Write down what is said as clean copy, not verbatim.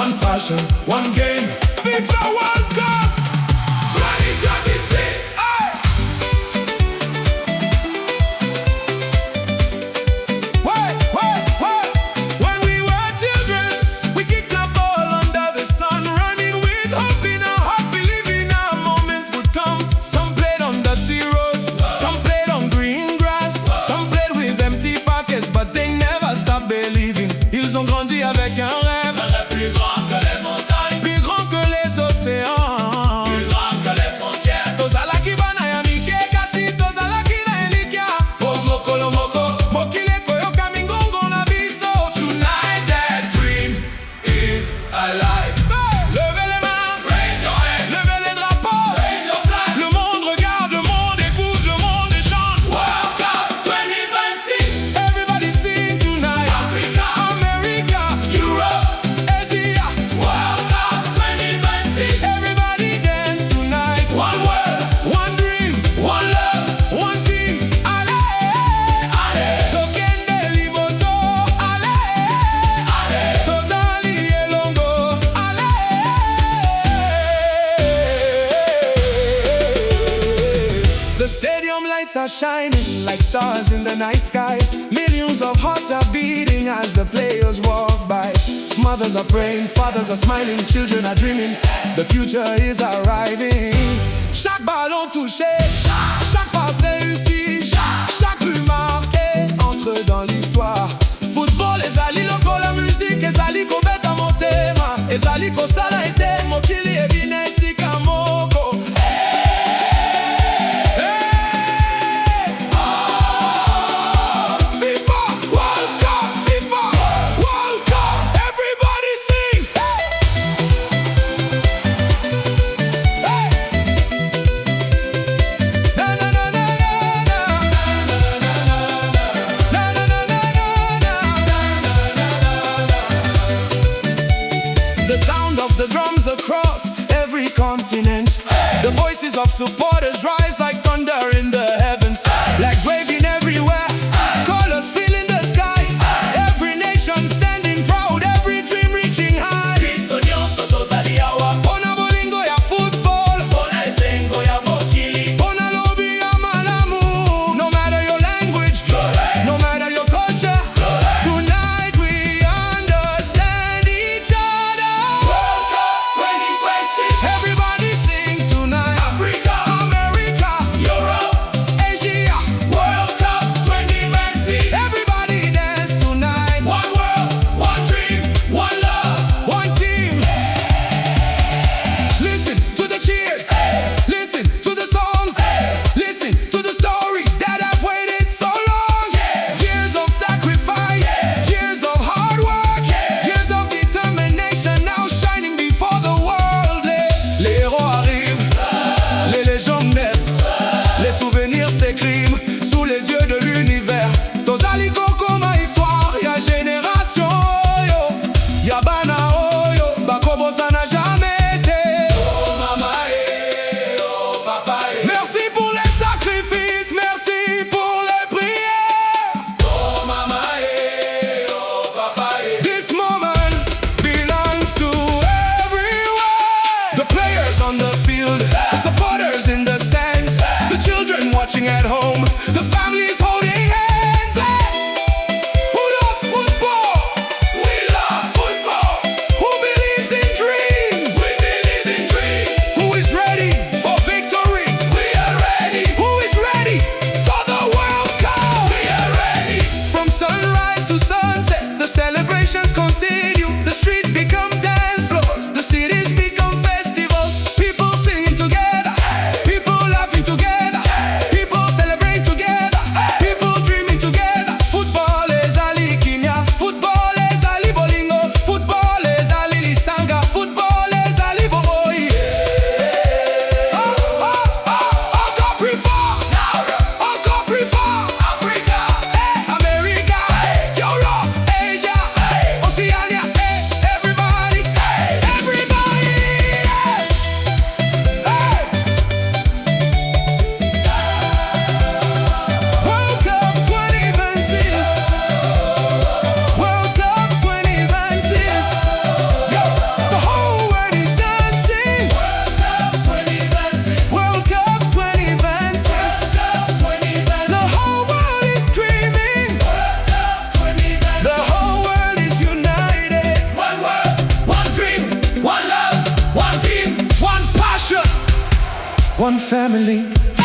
one passion, one game. FIFA World Cup 2026. Hey! Wait. When we were children, we kicked a ball under the sun, running with hope in our hearts, believing our moment would come. Some played on dusty roads, some played on green grass, some played with empty pockets, but they never stopped believing. Ils ont grandi avec un rêve, plus grand que les montagnes, plus grand que les océans, plus grand que les frontières. Tozalaki bana ya mike kasi tozalaki na elikia. Oh mokolo moko, mokile koyoka mingongo na biso. Tonight that dream is alive. Levez les mains, raise your hands, levez les drapeaux, raise your flag. Le monde regarde, le monde écoute, le monde chante. World Cup 2026. Everybody sing tonight. Africa, America, Europe, Asia. World Cup 2026. Everybody dance tonight. One world, one dream, one love, one team. Allez, allez. Tokende liboso. Allez, allez. Tozali elongo. Allez. The stadium lights are shining like stars in the night sky. Millions of hearts are beating as the players walk by. Mothers are praying, fathers are smiling, children are dreaming. The future is arriving. Chaque ballon touché, chaque passe réussie, chaque but marqué entre dans l'histoire. Football ezali loko la musique, ezali kobeta motema, ezali kosala ete mokili ebina esika moko. FIFA World Cup, FIFA World Cup, everybody sing. Hey. Na na na na na na na na na. The sound of the drums across every continent. The voices of supporters rise like thunder in the heavens. Flags waving everywhere, colors filling the sky. Every nation standing proud, every dream reaching high. Pona bolingo ya football, pona lobby ya malamu. No matter your language, no matter your culture, tonight we understand each other. World Cup 2026. Everybody sing tonight. Africa, America, Europe, Asia. World Cup 2026. Everybody dance tonight. One world, one dream, one love, one team. Listen to the cheers, listen to the songs, listen to the stories that have waited so long. Years of sacrifice, years of hard work, years of determination now shining before the world. Les héros arrivent, les légendes naissent, les souvenirs s'écrivent sous les yeux de l'univers. Tozali koko ma histoire, ya génération yo, ya bana oyo, bakobo ça n'a jamais été. Oh mama oh papa merci pour les sacrifices, merci pour les prières. Oh mama oh papa this moment belongs to everyone. The players on the field, the supporters in the stands, the children watching at home, the families holding hands. Who love football? We love football. Who believes in dreams? We believe in dreams. Who is ready for victory? We are ready. Who is ready for the World Cup? We are ready. From sunrise to sunset, the celebrations continue. The streets become dance floors, the cities become festivals. People singing together, people laughing together, people celebrating family.